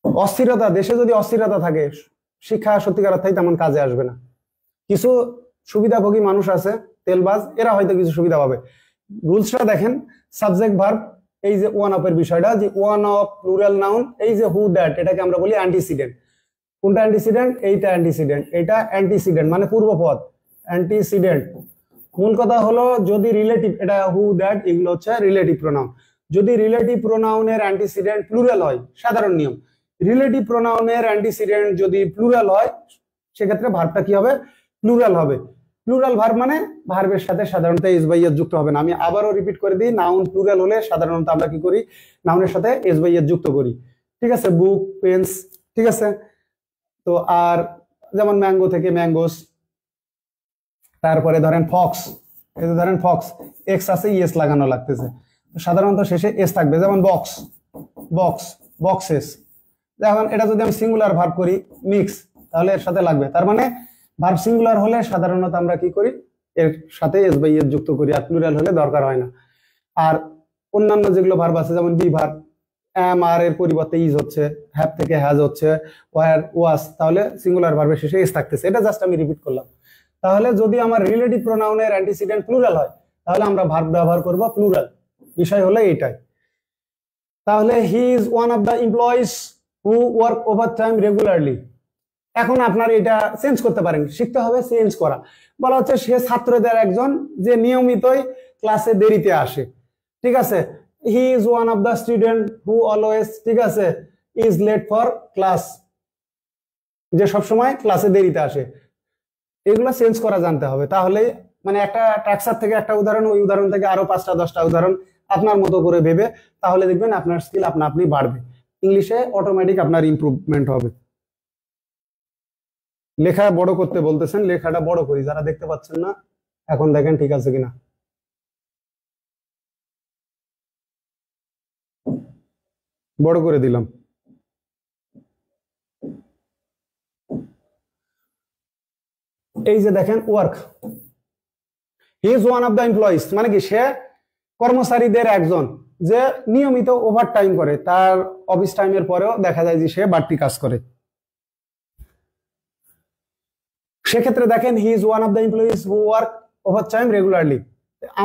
অস্থিরতা, দেশে যদি অস্থিরতা থাকে শিক্ষা সত্যিকার অর্থে তেমন কাজে আসবে না। কিছু সুবিধাভোগী মানুষ আছে তেলবাজ, এরা হয়তো কিছু সুবিধা পাবে। রুলসটা দেখেন, সাবজেক্ট ভার্ব, এই যে ওয়ান অফ এর বিষয়টা, যে ওয়ান অফ প্লুরাল নাউন, এই যে হু দ্যাট, এটাকে আমরা বলি অ্যান্টিসিডেন্ট। কোনটা অ্যান্টিসিডেন্ট? এইটা অ্যান্টিসিডেন্ট। এটা অ্যান্টিসিডেন্ট মানে পূর্বপদ, অ্যান্টিসিডেন্ট। মূল কথা হলো যদি রিলেটিভ, এটা হু দ্যাট এগুলো হচ্ছে রিলেটিভ প্রোনাউন। যদি রিলেটিভ প্রোনাউনের অ্যান্টিসিডেন্ট প্লুরাল হয়, সাধারণ নিয়ম, রিলেটিভ প্রোনাউনের অ্যান্টিসিডেন্ট যদি প্লুরাল হয় সেক্ষেত্রে ভার্বটা কি হবে? প্লুরাল হবে। প্লুরাল ভার্ব মানে ভার্বের সাথে সাধারণত এস বাই এস যুক্ত হবে না। আমি আবারও রিপিট করে দিই, নাউন প্লুরাল হলে সাধারণত আমরা কি করি? নাউনের সাথে এস বাই এস যুক্ত করি। ঠিক আছে, বুক, পেন্স, ঠিক আছে। তো আর যেমন ম্যাঙ্গো থেকে ম্যাঙ্গোস, তারপরে ধরেন ফক্স, এই যে ধরেন ফক্স, এক্স আছে, ইএস লাগানো লাগতেছে, সাধারণত শেষে এস থাকবে। যেমন বক্স, বক্স, বক্সেস। এখন এটা যদি আমি সিঙ্গুলার ভার্ব করি মিক্স, তাহলে এর সাথে লাগবে। তার মানে ভার্ব সিঙ্গুলার হলে সাধারণত আমরা কি করি? এর সাথে এস বাই এস যুক্ত করি, আর প্লুরাল হলে দরকার হয় না। আর অন্যান্য যেগুলো ভার্ব আছে যেমন বি ভার্ব, এম আর এর পরিবর্তে ইজ হচ্ছে, হ্যাভ থেকে হ্যাজ হচ্ছে, ওয়ার ওয়াজ, তাহলে সিঙ্গুলার ভার্বের শেষে এস থাকতেছে। এটা জাস্ট আমি রিপিট করলাম। তাহলে যদি আমার রিলেটিভ প্রোনাউনের অ্যান্টিসিডেন্ট প্লুরাল হয় তাহলে আমরা ভার্ব ব্যবহার করব প্লুরাল। বিষয় হলো এইটাই। তাহলে he is one of the employees who work overtime regularly. এখন আপনার এটা চেঞ্জ করতে পারেন, শিখতে হবে চেঞ্জ করা। বলা হচ্ছে সে ছাত্রদের একজন যে নিয়মিতই ক্লাসে দেরিতে আসে। ঠিক আছে, হি is one of the student who always, ঠিক আছে, ইজ লেট ফর ক্লাস, যে সবসময় ক্লাসে দেরিতে আসে। এগুলো চেঞ্জ করা জানতে হবে। তাহলে মানে একটা ট্রাকচার থেকে একটা উদাহরণ, ওই উদাহরণ থেকে আরো 5টা 10টা উদাহরণ আপনার মতো করে ভেবে, তাহলে দেখবেন আপনার স্কিল আপনা আপনি বাড়বে, ইংলিশে অটোমেটিক আপনার ইমপ্রুভমেন্ট হবে। লেখা বড় করতে বলতেছেন, লেখাটা বড় করি, যারা দেখতে পাচ্ছেন না এখন দেখেন ঠিক আছে কিনা। বড় করে দিলাম। এই যে দেখেন work, he is one of the employees মানে কি? সে কর্মচারীদের একজন যে নিয়মিত ওভার টাইম করে, তার অফিস টাইমের পরেও দেখা যায় যে সে বাড়তি কাজ করে। সেক্ষেত্রে দেখেন he is one of the employees who work over time regularly.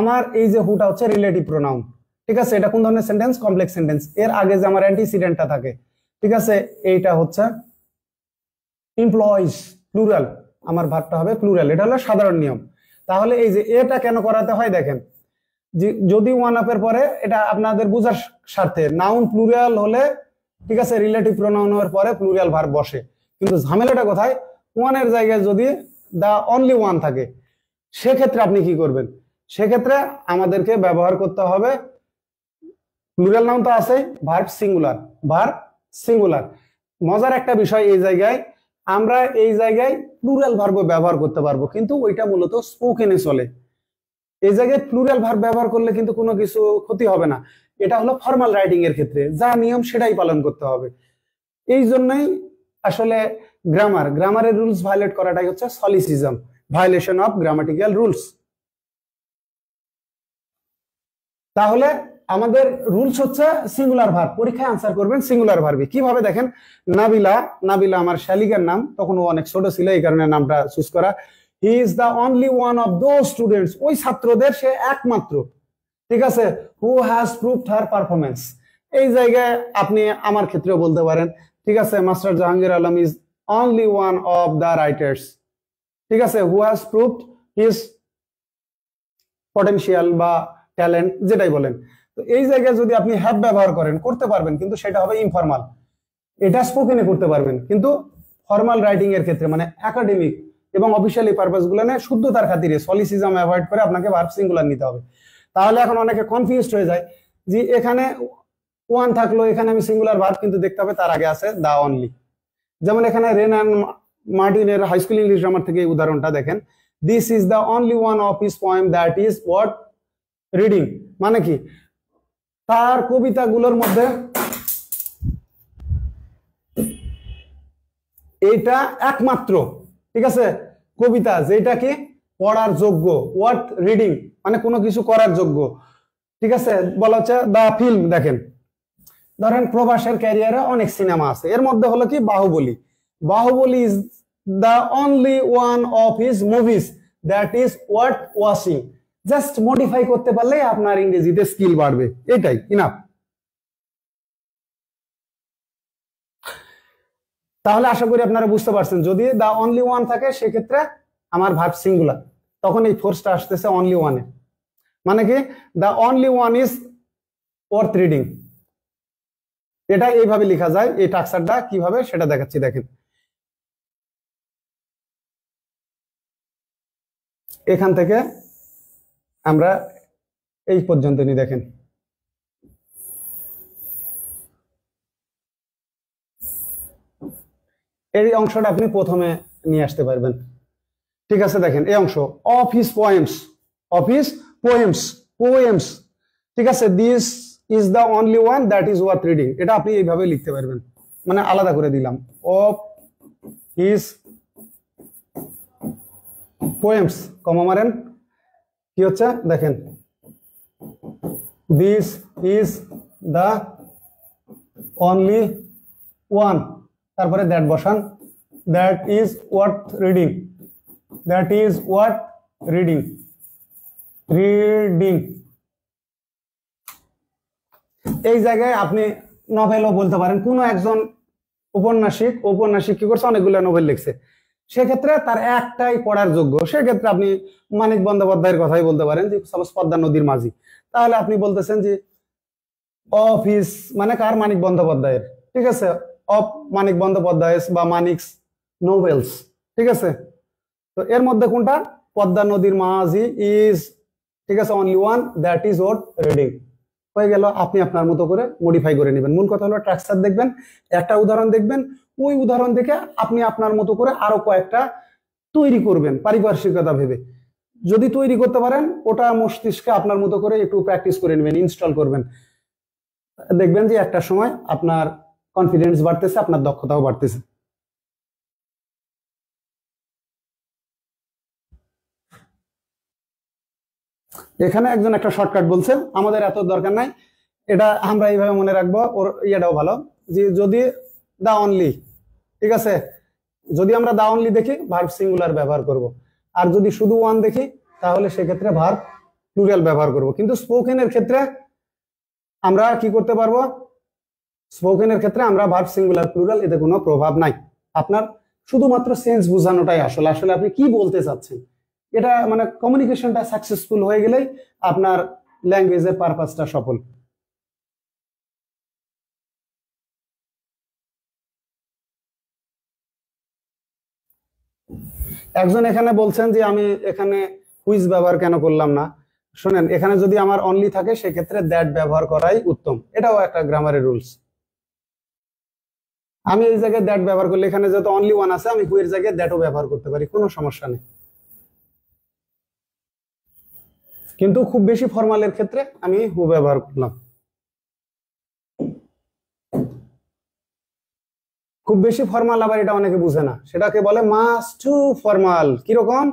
আমার এই যে হুটা হচ্ছে রিলেটিভ প্রোনাউন। ঠিক আছে, এটা কোন ধরনের সেন্টেন্স? Complex sentence. এর আগে যে আমার অ্যান্টিসিডেন্টটা থাকে, ঠিক আছে, এইটা হচ্ছে এমপ্লয়িজ প্লুরাল, আমার ভার্বটা হবে প্লুরাল। এটা হলো সাধারণ নিয়ম। তাহলে এই যে এটা কেন করাতে হয় দেখেন, যদি ওয়ান আপ এর পরে, এটা আপনাদের বোঝার স্বার্থে, নাউন প্লুরাল হলে ঠিক আছে রিলেটিভ প্রোনাউনের পরে প্লুরাল ভার্ব বসে। কিন্তু ঝামেলাটা কোথায়? ওয়ানের জায়গায় যদি দা অনলি ওয়ান থাকে সেক্ষেত্রে আপনি কি করবেন? সেক্ষেত্রে আমাদেরকে ব্যবহার করতে হবে, প্লুরাল নাউন তো আছে, ভার্ব সিঙ্গুলার, ভার্ব সিঙ্গুলার। মজার একটা বিষয়, এই জায়গায় আমরা এই জায়গায় প্লুরাল ভার্ব ব্যবহার করতে পারবো, কিন্তু ওইটা মূলত স্পোকেনে চলে। এই জায়গায় প্লুরাল ভার্ব ব্যবহার করলে কিন্তু কোনো কিছু ক্ষতি হবে না। এটা হলো ফর্মাল রাইটিং এর ক্ষেত্রে যা নিয়ম সেটাই পালন করতে হবে। এই জন্যই আসলে গ্রামারের রুলস ভায়োলেট করাটাই হচ্ছে সলিসিজম, ভায়োলেশন অফ গ্রামাটিক্যাল রুলস। তাহলে আমাদের রুলস হচ্ছে সিঙ্গুলার ভার্ব, পরীক্ষায় আনসার করবেন সিঙ্গুলার ভার্বে। কিভাবে দেখেন, নাবিলা, নাবিলা আমার শালিকার নাম, তখন ও অনেক ছোট ছিল এই কারণে নামটা চুজ করা। He is the only one of those students, ওই ছাত্রদের সে একমাত্র, ঠিক আছে, who has proved her performance. এই জায়গায় আপনি আমার ক্ষেত্রেও বলতে পারেন, ঠিক আছে, master Jahangir Alam is only one of the writers, ঠিক আছে, who has proved his potential বা ট্যালেন্ট, যেটাই বলেন। তো এই জায়গায় যদি আপনি হ্যাভ ব্যবহার করেন, করতে পারবেন, কিন্তু সেটা হবে ইনফর্মাল। এটা স্পোকেনে করতে পারবেন, কিন্তু ফর্মাল রাইটিং এর ক্ষেত্রে মানে একাডেমিক এবং অফিসিয়ালি পারপাস গুলো না, শুদ্ধতার খাতিরে সলিসিজম অ্যাভয়েড করে আপনাকে ভার্ব সিঙ্গুলার নিতে হবে। তাহলে এখন অনেকে কনফিউজড হয়ে যায় যে এখানে ওয়ান থাকলো, এখানে আমি সিঙ্গুলার ভার্ব, কিন্তু দেখতে হবে তার আগে আছে দা অনলি। যেমন এখানে রেন অ্যান্ড মার্টিনের হাই স্কুল ইংলিশ গ্রামার থেকে এই উদাহরণটা দেখেন, this is the only one of his poem that is worth reading. মানে কি? তার কবিতাগুলোর মধ্যে এইটা একমাত্র, ঠিক আছে, কবিতা যেটা কি পড়ার যোগ্য, ওয়ার্থ রিডিং মানে কোনো কিছু করার যোগ্য। ঠিক আছে, বলা হচ্ছে দা ফিল্ম, দেখেন ধরেন প্রবাসের ক্যারিয়ারে অনেক সিনেমা আছে, এর মধ্যে হলো কি Baahubali. Baahubali is the only one of his movies that is worth watching. Just modify করতে পারলে আপনার ইংরেজিতে স্কিল বাড়বে, এটাই ইনাফ। তাহলে আশা করি আপনারা বুঝতে পারছেন, যদি দা অনলি ওয়ান থাকে সেক্ষেত্রে আমার ভার্ব সিঙ্গুলার, তখন এই ফোর্সটা আসতেছে অনলি ওয়ানে। মানে কি, the only one is worth reading. এটা এইভাবে লেখা যায়। এই টাক্সারটা কিভাবে সেটা দেখাচ্ছি, দেখেন। এখান থেকে আমরা এই পর্যন্ত নিয়ে দেখেন, এই অংশটা আপনি প্রথমে নিয়ে আসতে পারবেন। ঠিক আছে, দেখেন এই অংশ, of his poems, of his poems, poems. ঠিক আছে, this is the only one that is worth reading. এটা আপনি এইভাবে লিখতে পারবেন, মানে আলাদা করে দিলাম, অফ হিজ পোয়েমস, কমা মারেন, কি হচ্ছে দেখেন, this is the only one, তারপরে দ্যাট বসান, that is worth reading, that is worth reading, reading. এই জায়গায় আপনি নভেলও বলতে পারেন। কোন একজন ঔপন্যাসিক কি করছে, অনেকগুলো নোবেল লিখছে, সেক্ষেত্রে তার একটাই পড়ার যোগ্য, সেক্ষেত্রে আপনি মানিক বন্দ্যোপাধ্যায়ের কথাই বলতে পারেন। যে সাপোজ পদ্মা নদীর মাঝি, তাহলে আপনি বলতেছেন যে অফ হিজ, মানে কার, মানিক বন্দ্যোপাধ্যায়ের। ঠিক আছে, অফ মানিক বন্দ্যোপাধ্যায় বা মানিকস নোভেলস। ঠিক আছে, তো এর মধ্যে কোনটা, পদ্মা নদীর মাঝি ইজ, ঠিক আছে, only one that is worth reading. হয়ে গেল, আপনি আপনার মতো করে মডিফাই করে নেবেন। মূল কথা হলো স্ট্রাকচার দেখবেন, একটা উদাহরণ দেখবেন, ওই উদাহরণ দেখে আপনি আপনার মতো করে আরো কয়েকটা তৈরি করবেন পারিপার্শ্বিকতা ভেবে। যদি তৈরি করতে পারেন, ওটা মস্তিষ্কে আপনার মতো করে একটু প্র্যাকটিস করে নেবেন, ইনস্টল করবেন, দেখবেন যে একটা সময় আপনার কনফিডেন্স বাড়তেছে, আপনার দক্ষতাও বাড়তেছে। এখানে একজন একটা শর্টকাট বলছে, আমাদের এত দরকার নাই, এটা আমরা এইভাবে মনে রাখবো, ওর ইয়েটাও ভালো, যে যদি দা অনলি, ঠিক আছে, যদি আমরা দা অনলি দেখি ভার্ব সিঙ্গুলার ব্যবহার করব, আর যদি শুধু ওয়ান দেখি তাহলে সেক্ষেত্রে ভার্ব প্লুরাল ব্যবহার করব। কিন্তু স্পোকেনের ক্ষেত্রে আমরা কি করতে পারবো, স্পোকেনের ক্ষেত্রে আমরা ভার্ব সিঙ্গুলার প্লুরাল এতে কোনো প্রভাব নাই। আপনার শুধুমাত্র সেন্স বোঝানোটাই আসলে আসলে আপনি কি বলতে চাচ্ছেন, এটা মানে কমিউনিকেশনটা সাকসেসফুল হয়ে গেলেই আপনার ল্যাঙ্গুয়েজের পারপাসটা সফল। একজন এখানে বলছেন যে আমি এখানে হুইজ ব্যবহার কেন করলাম না। শোনেন, এখানে যদি আমার অনলি থাকে সেক্ষেত্রে দ্যাট ব্যবহার করাই উত্তম, এটাও একটা গ্রামারের রুলস। আমি এই জায়গায় দ্যাট ব্যবহার করলে, এখানে যেহেতু অনলি ওয়ান আছে, আমি হু এর জায়গায় দ্যাটও ব্যবহার করতে পারি, কোনো সমস্যা নেই। কিন্তু খুব বেশি ফরমালের ক্ষেত্রে আমি হু ব্যবহার করলাম। খুব বেশি ফরমাল আবার এটা অনেকে বুঝে না, সেটাকে বলে মাস্ট টু ফরমাল। কিরকম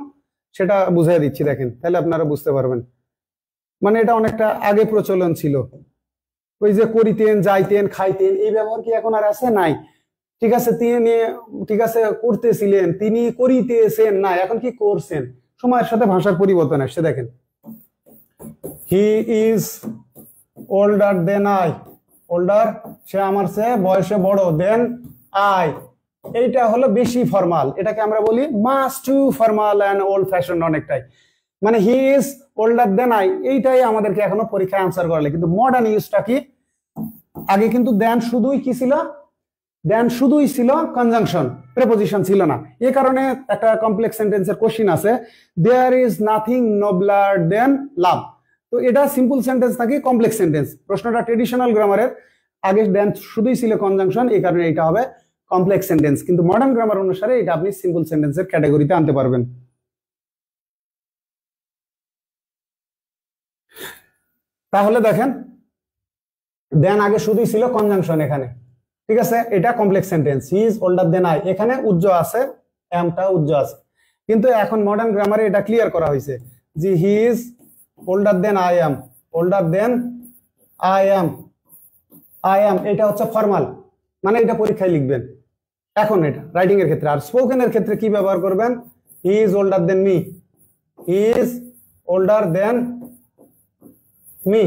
সেটা বুঝিয়ে দিচ্ছি, দেখেন, তাহলে আপনারা বুঝতে পারবেন। মানে এটা অনেকটা আগে প্রচলন ছিল, ওই যে করিতেন, যাইতেন, খাইতেন, এই ব্যবহার কি এখন আর আছে? নাই। ঠিক আছে, তিনি, ঠিক আছে, করতেছিলেন, তিনি করিতেছেন, না, এখন কি করছেন। সময়ের সাথে ভাষার পরিবর্তন আসছে। দেখেন, he is older than I, older, সে আমার চেয়ে বয়সে বড়, দেন আই, এইটা হলো বেশি ফরমাল, এটাকে আমরা বলি must too formal and old fashion অনেকটাই। মানে he is older than I, এইটাই আমাদেরকে এখনো পরীক্ষায় আনসার করালে। কিন্তু মডার্ন ইউজটা কি, আগে কিন্তু দেন শুধুই কি ছিল, দেন শুধুই ছিল কনজাংশন, প্রেপোজিশন ছিল না। এই কারণে একটা কমপ্লেক্স সেন্টেন্সের কোশ্চিন আছে, দেয়ার ইজ নাথিং নোবলার দেন লাভ। তো এটা সিম্পল সেন্টেন্স নাকি কমপ্লেক্স সেন্টেন্স, প্রশ্নটা ট্রেডিশনাল গ্রামারের, আগে দেন শুধুই ছিল কনজাংশন, এই কারণে এটা হবে কমপ্লেক্স সেন্টেন্স। কিন্তু মডার্ন গ্রামার অনুসারে এটা আপনি সিম্পল সেন্টেন্সের ক্যাটাগরিতে আনতে পারবেন। তাহলে দেখেন, দেন আগে শুধুই ছিল কনজাংশন এখানে, ঠিক আছে, এটা complex sentence. He is older than I, এখানে উজ্জ আছে, এমটা উজ্জ আছে, কিন্তু এখন মডার্ন গ্রামারে এটা ক্লিয়ার করা হয়েছে যে he is older than I am, older than I am, I am এটা হচ্ছে ফর্মাল, মানে এটা পরীক্ষায় লিখবেন। এখন এটা রাইটিং এর ক্ষেত্রে। আর স্পোকেন এর ক্ষেত্রে কি ব্যবহার করবেন? হি is older than me, he is older than me.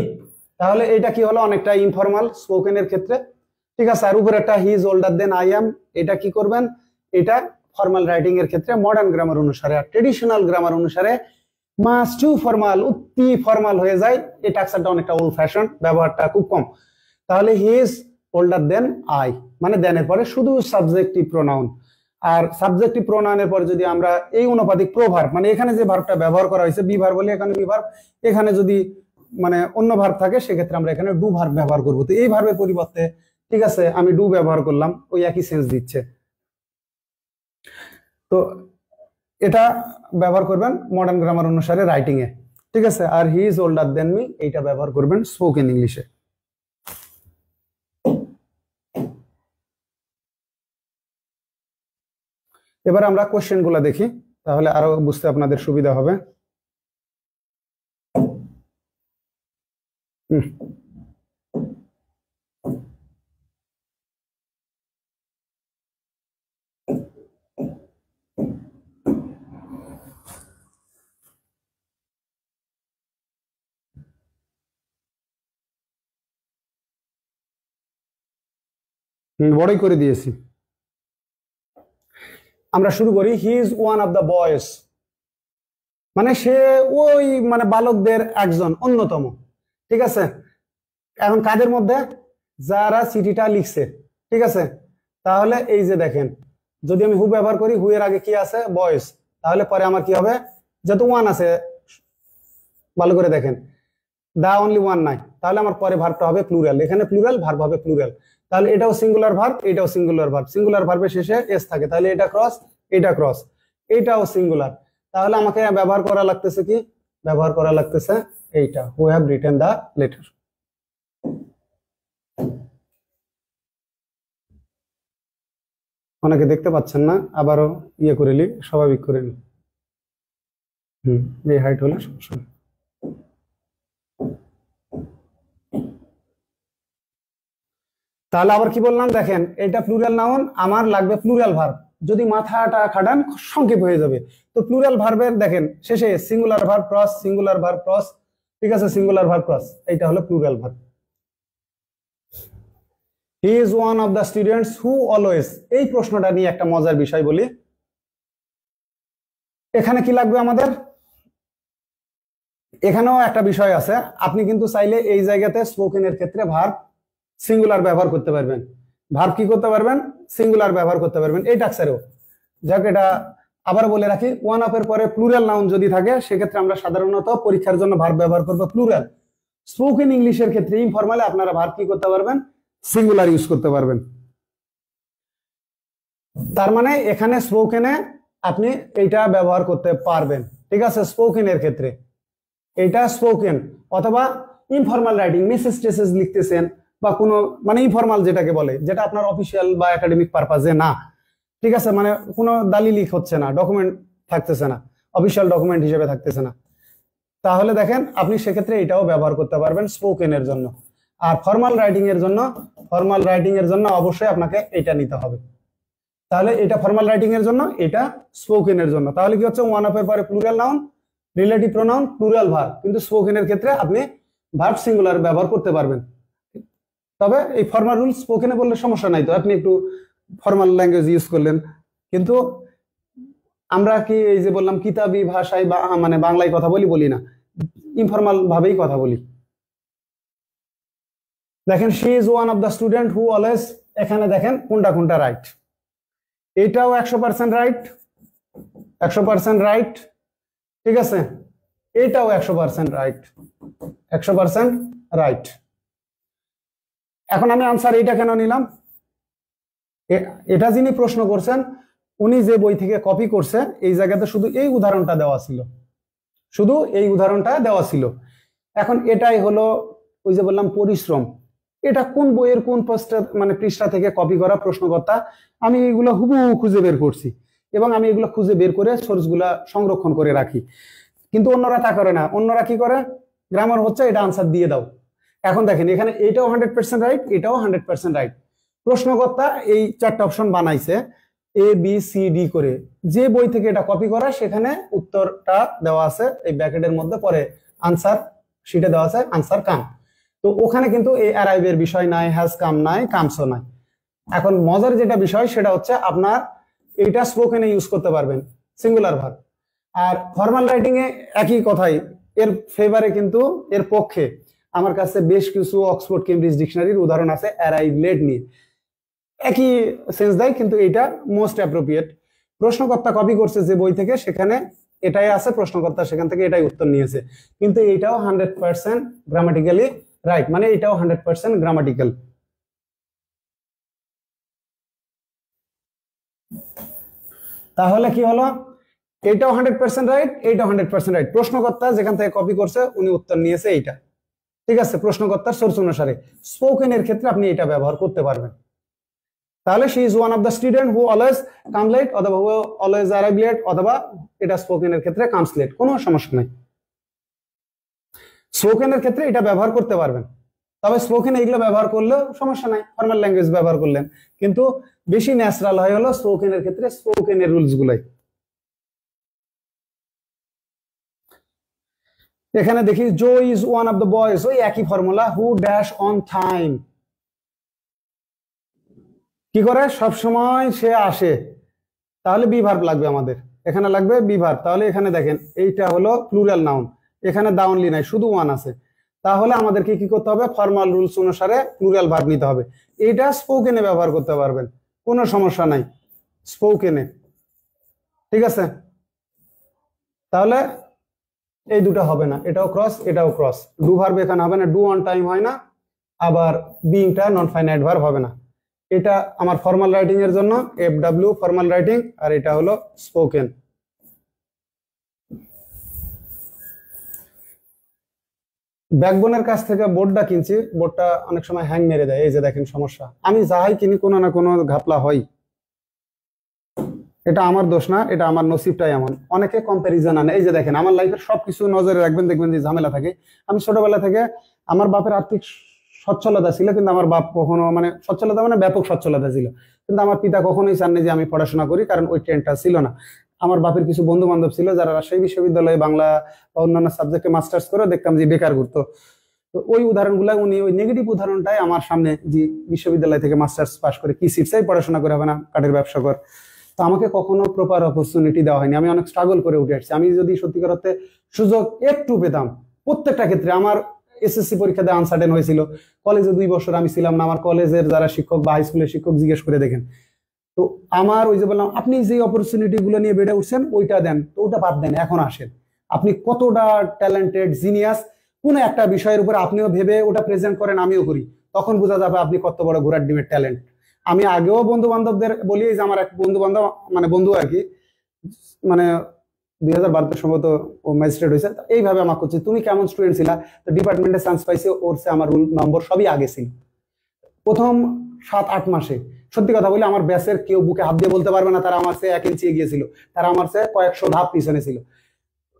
তাহলে এটা কি হলো? অনেকটা ইনফর্মাল স্পোকেন এর ক্ষেত্রে, ঠিক আছে। আর উপরে একটা he is older than I am, এটা কি করবেন? এটা ফর্মাল রাইটিং এর ক্ষেত্রে মডার্ন গ্রামার অনুসারে। আর ট্রেডিশনাল গ্রামার অনুসারে মাস্ট টু ফর্মাল, অতি ফর্মাল হয়ে যায়। এই টাক্সারটা অনেকটা ওল্ড ফ্যাশন, ব্যবহারটা খুব কম। তাহলে he is older than I, মানে দেনের পরে শুধু সাবজেক্টিভ প্রোনাউন। আর সাবজেক্টিভ প্রোনাউনের পরে যদি আমরা এই অনুপাতিক প্রোভার্ব, মানে এখানে যে ভার্বটা ব্যবহার করা হয়েছে বি ভার্ব বলে, এখানে বি ভার্ব, এখানে যদি মানে অন্য ভার্ব থাকে সেক্ষেত্রে আমরা এখানে ডু ভার্ব ব্যবহার করবো। তো এই ভার্বের পরিবর্তে, ঠিক আছে, আমি ডু ব্যবহার করলাম, ওই একই সেন্স দিচ্ছে। তো এটা ব্যবহার করবেন মডার্ন গ্রামার অনুসারে রাইটিং এ, ঠিক আছে। আর he is older than me এইটা ব্যবহার করবেন স্পোকেন ইংলিশে। এবার আমরা কোশ্চেন গুলা দেখি, তাহলে আরো বুঝতে আপনাদের সুবিধা হবে। বড়ই করে দিয়েছি। আমরা শুরু করি। হি is one of the boys, মানে সে ওই মানে বালকদের একজন, অন্যতম, ঠিক আছে। এখন কাদের মধ্যে? যারা চিঠিটা লিখছে, ঠিক আছে। তাহলে এই যে দেখেন, যদি আমি হু ব্যবহার করি, হু এর আগে কি আছে? বয়েজ। তাহলে পরে আমার কি হবে? যেহেতু ওয়ান আছে, ভালো করে দেখেন, দা অনলি ওয়ান নাই, তাহলে আমার পরে ভার্বটা হবে প্লুরাল। এখানে প্লুরাল, ভার্ব হবে প্লুরাল। তাহলে এটাও সিঙ্গুলার ভার্ব, এটাও সিঙ্গুলার ভার্ব। সিঙ্গুলার ভার্বের শেষে এস থাকে, তাহলে এটা ক্রস, এটা ক্রস, এটাও সিঙ্গুলার। তাহলে আমাকে ব্যবহার করা লাগতেছে কি? ব্যবহার করা লাগতেছে এইটা, who have written the letter. অনেকে দেখতে পাচ্ছেন না, আবারও ইয়ে করে নি, স্বাভাবিক করে নি। এই হাইট হলে সমস্যা নেই। তাহলে আবার কি বললাম? দেখেন, এটা প্লুরাল নাউন, আমার লাগবে প্লুরাল ভার্ব। যদি মাথাটা খাটান সংক্ষেপ হয়ে যাবে। তো প্লুরাল ভার্বের দেখেন শেষে singular verb cross, singular verb cross, ঠিক আছে, সিঙ্গুলার ভার্ব ক্রস, এইটা হলো plural verb. He is one of the students who always, এই প্রশ্নটা নিয়ে একটা মজার বিষয় বলি। এখানে কি লাগবে আমাদের? এখানেও একটা বিষয় আছে। আপনি কিন্তু চাইলে এই জায়গাতে স্পোকেনের ক্ষেত্রে ভার্ব সিঙ্গুলার ব্যবহার করতে পারবেন। ভার্ব কি করতে পারবেন? সিঙ্গুলার ব্যবহার করতে পারবেন এই টাক্সারেও। যাক, এটা আবার বলে রাখি, ওয়ান অফ এর পরে প্লুরাল নাউন যদি থাকে সেক্ষেত্রে আমরা সাধারণত পরীক্ষার জন্য ভার্ব ব্যবহার করবো প্লুরাল। স্পোকেন ইংলিশের ক্ষেত্রে ইনফরমালি আপনারা ভার্ব কি করতে পারবেন? সিঙ্গুলার ইউজ করতে পারবেন। তার মানে এখানে স্পোকেনে আপনি এইটা ব্যবহার করতে পারবেন, ঠিক আছে। স্পোকেনের ক্ষেত্রে এটা স্পোকেন, অথবা ইনফরমাল রাইটিং, মেসেজ টেসেজ লিখতেছেন বা কোনো মানে ইনফরমাল যেটাকে বলে, যেটা আপনার অফিসিয়াল বা একাডেমিক পারপাজে না, ঠিক আছে, মানে কোনো দালিলিক হচ্ছে না, ডকুমেন্ট থাকতেছে না, অফিসিয়াল ডকুমেন্ট হিসেবে থাকতেছে না, তাহলে দেখেন আপনি সেক্ষেত্রে এটাও ব্যবহার করতে পারবেন স্পোকেনের জন্য। আর ফর্মাল রাইটিং এর জন্য অবশ্যই আপনাকে এটা নিতে হবে। তাহলে এটা ফর্মাল রাইটিং এর জন্য, এটা স্পোকেনের জন্য। তাহলে কি হচ্ছে? ওয়ান অফ এর পরে plural noun, relative pronoun, plural verb, কিন্তু স্পোকেনের ক্ষেত্রে আপনি ভার্ব সিঙ্গুলার ব্যবহার করতে পারবেন। তবে এই ফর্মাল রুল স্পোকেনে বললে সমস্যা নাই, তো আপনি একটু ফর্মাল ল্যাঙ্গুয়েজ ইউজ করলেন। কিন্তু আমরা কি এই যে বললাম কিতাবি ভাষায় বা মানে বাংলায় কথা বলি না, ইনফরমাল ভাবেই কথা বলি। দেখেন, she is one of the student who always, এখানে দেখেন কোনটা কোনটা রাইট। এটাও 100% রাইট, 100% রাইট, ঠিক আছে। এটাও 100% রাইট, 100% রাইট। এখন আমি আনসার এইটা কেন নিলাম? এটা যিনি প্রশ্ন করছেন উনি যে বই থেকে কপি করছে, এই জায়গাতে শুধু এই উদাহরণটা দেওয়া ছিল, শুধু এই উদাহরণটা দেওয়া ছিল। এখন এটাই হলো ওই যে বললাম পরিশ্রম। এটা কোন বইয়ের কোন পৃষ্ঠা থেকে কপি করা প্রশ্নকর্তা, আমি এগুলো হুবহু খুঁজে বের করছি এবং আমি এগুলো খুঁজে বের করে সোর্সগুলা সংরক্ষণ করে রাখি। কিন্তু অন্যরা তা করে না। অন্যরা কি করে? গ্রামার হচ্ছে এটা আনসার দিয়ে দাও, এখন দেখেন এখানে এইটাও 100% রাইট, এটাও 100% রাইট। প্রশ্নকর্তা এই চারটা অপশন বানাইছে এ বি সি ডি করে, যে বই থেকে এটা কপি করা সেখানে উত্তরটা দেওয়া আছে এই ব্র্যাকেটের মধ্যে, পরে আনসার শিটে দেওয়া আছে আনসার কাম। তো ওখানে কিন্তু এই অ্যারাইভের বিষয় নাই, হ্যাজ কাম নাই, কামসও নাই। এখন মজার যেটা বিষয় সেটা হচ্ছে আপনার এইটা স্পোকেনে ইউজ করতে পারবেন সিঙ্গুলার ভার্ব। আর ফর্মাল রাইটিং এ একই কথাই, এর ফেভারে কিন্তু এর পক্ষে আমার কাছে বেশ কিছু অক্সফোর্ড কেমব্রিজ ডিকশনারির উদাহরণ আছে অ্যারাইভ লেট নিয়ে, একই সেন্স দেয়, কিন্তু এটা মোস্ট অ্যাপ্রোপ্রিয়েট। প্রশ্নকর্তা কপি করছে যে বই থেকে, সেখানে এটাই আছে, প্রশ্নকর্তা সেখান থেকে এটাই উত্তর নিয়েছে, কিন্তু এটাও 100% গ্রামাটিক্যালি রাইট, মানে এটাও 100% গ্রামাটিক্যাল। তাহলে কি হলো, এটাও 100% রাইট, এটাও 100% রাইট। প্রশ্নকর্তা যেখান থেকে কপি করছে উনি উত্তর নিয়েছে এইটা, ঠিক আছে, প্রশ্নকর্তার সোর্স অনুসারে। স্পোকেন এর ক্ষেত্রে আপনি এটা ব্যবহার করতে পারবেন। তাহলে she is one of the student who always come late, অথবা হু অলওয়েজ অ্যারাইভ লেট, অথবা এটা স্পোকেন এর ক্ষেত্রে কামস লেট, কোনো সমস্যা নাই। স্পোকেন এর ক্ষেত্রে এটা ব্যবহার করতে পারবেন, তবে স্পোকেন এইগুলো ব্যবহার করলেও সমস্যা নাই, ফর্মাল ল্যাঙ্গুয়েজ ব্যবহার করলেন, কিন্তু বেশি ন্যাচারাল হয় হলো স্পোকেন এর ক্ষেত্রে স্পোকেন এর রুলস গুলাই। এখানে দেখি Joe is one of the boys, ওই একই formula, who dash on time, কি করে সব সময় সে আসে, তাহলে বি ভার্ব লাগবে আমাদের, এখানে লাগবে বি ভার্ব। তাহলে এখানে দেখেন এইটা হলো প্লুরাল নাউন, এখানে দা অনলি নাই, শুধু ওয়ান আছে, তাহলে আমাদেরকে কি করতে হবে, ফর্মাল রুলস অনুসারে প্লুরাল ভার্ব নিতে হবে। এইটা স্পোকেনে ব্যবহার করতে পারবেন, কোনো সমস্যা নাই স্পোকেনে, ঠিক আছে। তাহলে এই দুটো হবে না, এটাও ক্রস এটাও ক্রস, ডু ভার্ব এখানে হবে না, ডু অন টাইম হয় না, আবার বিংটা নন ফাইনাইট ভার্ব হবে না। এটা আমার ফর্মাল রাইটিং এর জন্য FW ফর্মাল রাইটিং, আর এটা হলো স্পোকেন। ব্যাকবোনের কাছ থেকে বোর্ডটা কিনছি, বোর্ডটা অনেক সময় হ্যাং মেরে দেয়, এই যে দেখেন সমস্যা, আমি যাই কিনি কোনো না কোনো ঘাপলা হয়, এটা আমার দোষ না, এটা আমার নসিবটাই এমন। অনেকে কম্প্যারিজন আনে, এই যে দেখেন আমার লাইফের সবকিছু নজরে রাখবেন, দেখবেন যে ঝামেলা থাকে। আমি ছোটবেলা থেকে, আমার বাপের আর্থিক সচ্ছলতা ছিল, কিন্তু আমার বাপ কখনো, মানে সচ্ছলতা মানে ব্যাপক সচ্ছলতা ছিল, কিন্তু আমার পিতা কখনোই চাননি যে আমি পড়াশোনা করি, কারণ ওই ট্রেন্ডটা ছিল না। আমার বাপের কিছু বন্ধু বান্ধব ছিল যারা রাজশাহী বিশ্ববিদ্যালয়ে বাংলা বা অন্যান্য সাবজেক্টে মাস্টার্স করে দেখতাম যে বেকার ঘুরতো। তো ওই উদাহরণগুলো, উনি ওই নেগেটিভ উদাহরণটাই আমার সামনে, যে বিশ্ববিদ্যালয় থেকে মাস্টার্স পাস করে কি শিখছে, পড়াশোনা করে হবে না, কাঠের ব্যবসা কর। তো আমাকে কখনো প্রপার অপরচুনিটি দেওয়া হয়নি, আমি অনেক স্ট্রাগল করে উঠে আসছি। আমি যদি সত্যিকার অর্থে সুযোগ একটু পেতাম, প্রত্যেকটা ক্ষেত্রে, আমার SSC পরীক্ষাতে আনসার্টেন হয়েছিল, কলেজে 2 বছর আমি ছিলাম না, আমার কলেজের যারা শিক্ষক বা হাই স্কুলের শিক্ষক জিজ্ঞেস করে দেখেন। তো আমার ওই যে বললাম, আপনি যে অপরচুনিটি গুলো নিয়ে বেড়ে উঠছেন ওইটা দেন, তো ওটা বাদ দেন, এখন আসেন আপনি কতটা ট্যালেন্টেড জিনিয়াস, কোন একটা বিষয়ের উপর আপনিও ভেবে ওটা প্রেজেন্ট করেন, আমিও করি, তখন বোঝা যাবে আপনি কত বড় ঘোড়ার ডিমের ট্যালেন্ট। আমি আগেও বন্ধু বান্ধবদের বলি, যে আমার এক বন্ধু বান্ধব, মানে বন্ধু আর কি, মানে 2012 সম্ভবত ও ম্যাজিস্ট্রেট হয়েছে, এইভাবে আমাকে করছে, তুমি কেমন স্টুডেন্ট ছিলা, তো ডিপার্টমেন্টে চান্স পাইছে, ওর সে আমার রোল নম্বর সবই আগে ছিল। প্রথম 7-8 মাসে সত্যি কথা বলি, আমার ব্যাচের কেউ বুকে হাত দিয়ে বলতে পারবে না তারা আমার চেয়ে 1 ইঞ্চি এগিয়ে ছিল, তারা আমার চেয়ে কয়েকশো ধাপ পিছনে ছিল।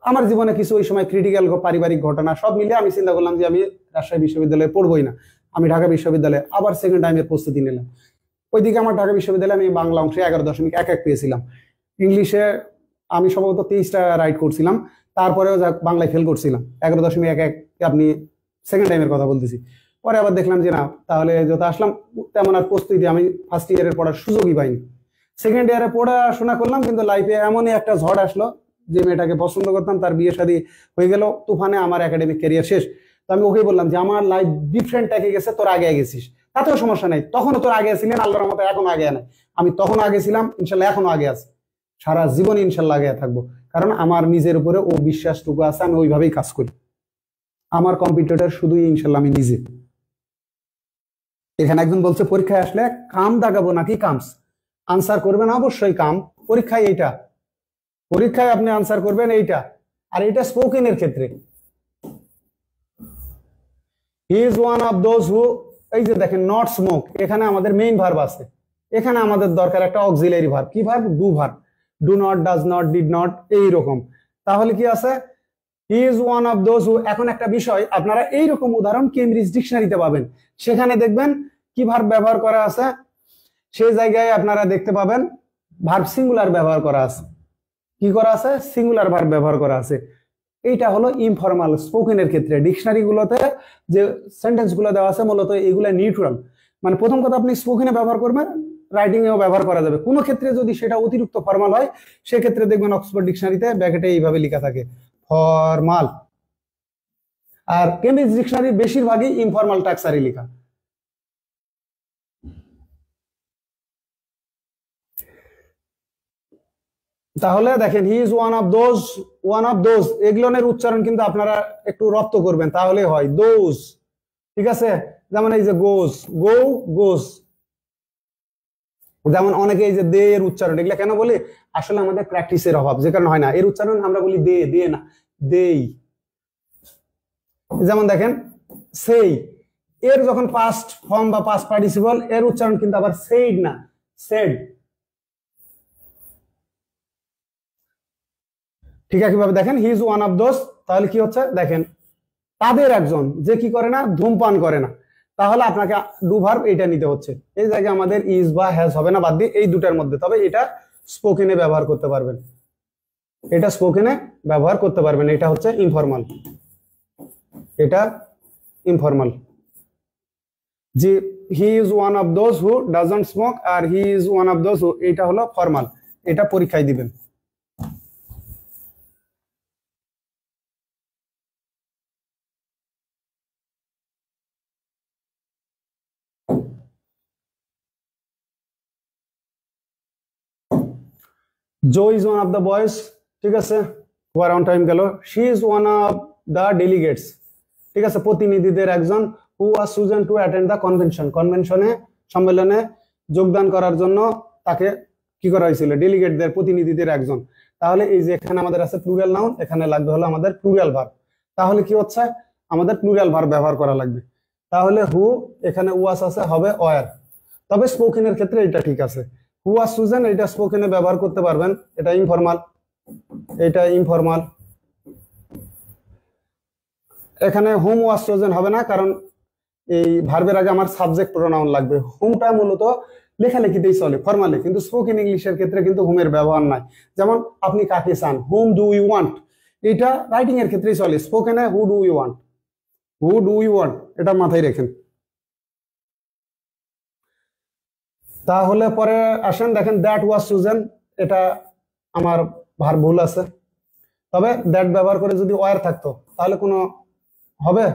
আমার জীবনে কিছু ওই সময় ক্রিটিক্যাল পারিবারিক ঘটনা সব মিলে আমি চিন্তা করলাম যে আমি রাজশাহী বিশ্ববিদ্যালয়ে পড়বোই না, আমি ঢাকা বিশ্ববিদ্যালয়ে আবার সেকেন্ড টাইমের প্রস্তুতি নিলাম। ওইদিকে আমার ঢাকা বিশ্ববিদ্যালয়ে আমি বাংলা অংশে 11.11 পেয়েছিলাম, ইংলিশে আমি সম্ভবত 23টা রাইট করছিলাম, তারপরেও বাংলায় ফেল করছিলাম 11.11, আপনি সেকেন্ড টাইমের কথা বলতেছি। পরে আবার দেখলাম যে না, তাহলে যত আসলাম তেমন আর প্রস্তুতি আমি ফার্স্ট ইয়ারের পড়ার সুযোগই পাইনি। সেকেন্ড ইয়ারে পড়াশোনা করলাম, কিন্তু লাইফে এমনই একটা ঝড় আসলো, যে মেয়েটাকে পছন্দ করতাম তার বিয়ে শাদী হয়ে গেল, তুফানে আমার একাডেমিক ক্যারিয়ার শেষ। তো আমি ওকে বললাম যে আমার লাইফ ডিফারেন্ট ট্র্যাকে গেছে, তোর আগে গেছিস, তাতেও সমস্যা নেই, তখনও তোর আগে ছিলেন, আল্লাহর মতো এখন আগে নাই, আমি তখন আগে ছিলাম, ইনশাল্লাহ এখনো আগে আছি, সারা জীবন ইনশাল্লাহ আগে থাকবো, কারণ আমার নিজের উপরে ও বিশ্বাসটুকু আছে, আমি ওইভাবেই কাজ করি, আমার কম্পিটিটর শুধুই ইনশাল্লাহ আমি নিজে। এখানে একজন বলছে পরীক্ষায় আসলে কাম দাগাবো নাকি কামস, আনসার করবেন অবশ্যই কাম, পরীক্ষায় এইটা, পরীক্ষায় আপনি আনসার করবেন এইটা, আর এটা স্পোকেনের ক্ষেত্রে হি ইজ ওয়ান অফ দোজ হু, এই যে দেখেন নট স্মোক, এখানে আমাদের মেইন ভার্ব আছে, এখানে আমাদের দরকার একটা অক্সিলারি ভার্ব, কি verb, do verb, do not, does not, did not, এইরকম। তাহলে কি আছে, হি ইজ ওয়ান অফ দোজ হু। এখন একটা বিষয়, আপনারা এইরকম উদাহরণ কেমব্রিজ ডিকশনারিতে পাবেন, সেখানে দেখবেন কি ভার্ব ব্যবহার করা আছে, সেই জায়গায় আপনারা দেখতে পাবেন ভার্ব সিঙ্গুলার ব্যবহার করা আছে। কি করা আছে? সিঙ্গুলার ভার্ব ব্যবহার করা আছে। এইটা হলো ইনফর্মাল স্পোকেনের ক্ষেত্রে। ডিকশনারি গুলোতে যে সেন্টেন্স গুলো দেওয়া আছে মূলত এগুলা নিউট্রাল, মানে প্রথম কথা আপনি স্পোকেনে ব্যবহার করবেন, রাইটিং এও ব্যবহার করা যাবে। কোনো ক্ষেত্রে যদি সেটা অতিরিক্ত ফর্মাল হয়, সেক্ষেত্রে দেখবেন অক্সফোর্ড ডিকশনারিতে ব্র্যাকেটে এইভাবে লেখা থাকে ফর্মাল। আর কেমব্রিজ ডিকশনারি বেশিরভাগই ইনফর্মাল টাক্সারি লেখা। তাহলে দেখেন he is one of those, এগুলোর উচ্চারণ কিন্তু আপনারা একটু রপ্ত করবেন, তাহলে হয় দোজ। ঠিক আছে, যেমন এই যে গোজ, গোজ। যেমন অনেকে এই যে দে এর উচ্চারণ, এগুলা কেন বলি? আসলে আমাদের প্র্যাকটিসের অভাব, যে কারণে হয় না। এর উচ্চারণ আমরা বলি দে না, দেই। যেমন দেখেন সেই, এর যখন পাস্ট ফর্ম বা পাস্ট পার্টিসিপল, এর উচ্চারণ কিন্তু আবার সেইড না, সেড। ঠিক আছে, কিভাবে দেখেন he is one of those, তাহলে কি হচ্ছে দেখেন, তাদের একজন যে কি করে না, ধূমপান করে না। তাহলে আপনাকে ডু ভার্ব এটা নিতে হচ্ছে। এই জায়গায় আমাদের ইজ বা হ্যাজ হবে না, বাদ দিয়ে এই দুটার মধ্যে। তবে এটা স্পোকেনে ব্যবহার করতে পারবেন, এটা স্পোকেনে ব্যবহার করতে পারবেন। এটা হচ্ছে ইনফর্মাল, এটা ইনফর্মাল। যে he is one of those who doesn't smoke আর he is one of those who, এটা হলো ফর্মাল। এটা পরীক্ষায় দিবেন। Joe is one of the boys, ঠিক আছে, হু অ্যারাউন্ড টাইম গেল। She is one of the delegates, ঠিক আছে, প্রতিনিধিদের একজন। Who was chosen to attend the convention, কনভেনশনে সম্মেলনে যোগদান করার জন্য তাকে কি করা হয়েছিল? ডেলিগেটদের, প্রতিনিধিদের একজন। তাহলে এই যে এখানে আমাদের আছে প্লুরাল নাউন, এখানে লাগবে হলো আমাদের প্লুরাল ভার্ব। তাহলে কি হচ্ছে, আমাদের প্লুরাল ভার্ব ব্যবহার করা লাগবে। তাহলে হু, এখানে ওয়াজ আছে, হবে ওয়ার। তবে স্পোকেনের ক্ষেত্রে এটা ঠিক আছে। হু ওয়াজ চুজেন, এটা স্পোকেনে ব্যবহার করতে পারবেন, এটা ইনফর্মাল, এটা ইনফর্মাল। এখানে হুম ওয়াজ চোজেন হবে না, কারণ এই ভার্বের আগে আমার সাবজেক্ট প্রোনাউন লাগবে। হুমটা মূলত লেখালেখিতেই চলে, ফর্মালি, কিন্তু স্পোকেন ইংলিশের ক্ষেত্রে কিন্তু হুমের ব্যবহার নাই। যেমন আপনি কাকে চান, হুম ডু ইউ ওয়ান্ট, এটা রাইটিং এর ক্ষেত্রেই চলে। স্পোকেনে who do you want, who do you want, এটা মাথায় রেখেন। তাহলে পরে আসেন, দেখেন দ্যাট ওয়াজ চুজেন, এটা আমার ভার্ব ভুল আছে। তবে দ্যাট ব্যবহার করে যদি ওয়ার থাকতো তাহলে কোনো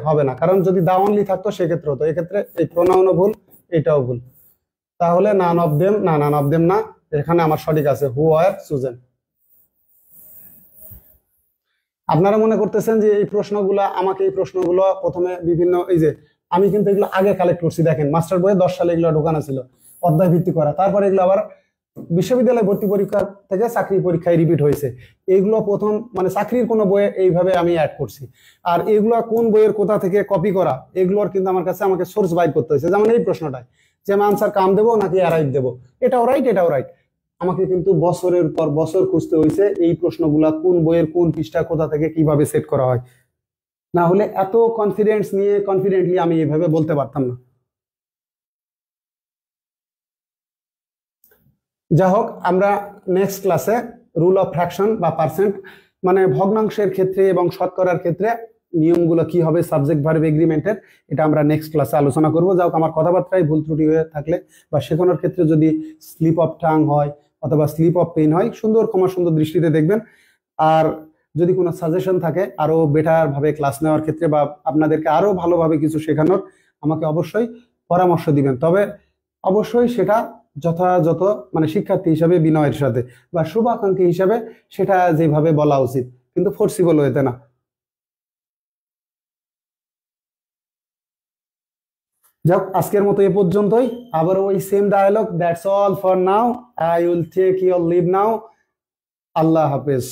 হবে না, কারণ যদি দা অনলি থাকতো সেক্ষেত্রে হতো। এক্ষেত্রে এই প্রোনাউনও ভুল, এটাও ভুল। তাহলে নান অফ দেম না, এখানে আমার সঠিক আছে হু আর চুজেন। আপনারা মনে করতেছেন যে এই প্রশ্নগুলো প্রথমে বিভিন্ন, এই যে আমি কিন্তু এগুলো আগে কালেক্ট করছি, দেখেন মাস্টার বইয়ে 10 সালে এগুলো ঢোকানো ছিল, অধ্যায় ভিত্তি করা। তারপরে এগুলো আবার বিশ্ববিদ্যালয় ভর্তি পরীক্ষা থেকে চাকরি পরীক্ষায় রিপিট হয়েছে। এইগুলো প্রথম, মানে চাকরির কোনো বইয়ে এইভাবে আমি অ্যাড করছি। আর এগুলো কোন বইয়ের কোথা থেকে কপি করা, এগুলোর কিন্তু আমার কাছে আমাকে সোর্স বাইর করতে হয়েছে। যেমন এই প্রশ্নটায় যে আমি আনসার কাম দেবো নাকি অ্যারাইভ দেবো, এটাও রাইট। আমাকে কিন্তু বছরের পর বছর খুঁজতে হয়েছে এই প্রশ্নগুলা কোন বইয়ের কোন পৃষ্ঠা কোথা থেকে কিভাবে সেট করা হয়। না হলে এত কনফিডেন্টলি আমি এইভাবে বলতে পারতাম না। যা হোক, আমরা নেক্সট ক্লাসে রুল অফ ফ্র্যাকশন বা পার্সেন্ট, মানে ভগ্নাংশের ক্ষেত্রে এবং শতকরার ক্ষেত্রে নিয়মগুলো কি হবে সাবজেক্ট ভার্ব এগ্রিমেন্টের, এটা আমরা নেক্সট ক্লাসে আলোচনা করব। যাও আমার কথাবার্তায় ভুল ত্রুটি হয়ে থাকলে বা শেখানোর ক্ষেত্রে যদি স্লিপ অফ টাং হয় অথবা স্লিপ অফ পেন হয়, সুন্দর দৃষ্টিতে দেখবেন। আর যদি কোনো সাজেশন থাকে আরো বেটার ভাবে ক্লাস নেওয়ার ক্ষেত্রে বা আপনাদেরকে আরো ভালোভাবে কিছু শেখানোর, আমাকে অবশ্যই পরামর্শ দিবেন। তবে অবশ্যই সেটা যথাযথ, মানে শিক্ষার্থী হিসাবে বিনয়ের সাথে বা শুভাকাঙ্ক্ষী হিসাবে সেটা যেভাবে বলা উচিত, কিন্তু ফোর্সিবল হইতে না। যাক, আজকের মতো এ পর্যন্তই। আবার ওই same dialogue, that's all for now, I will take your leave now. আল্লাহ হাফেজ।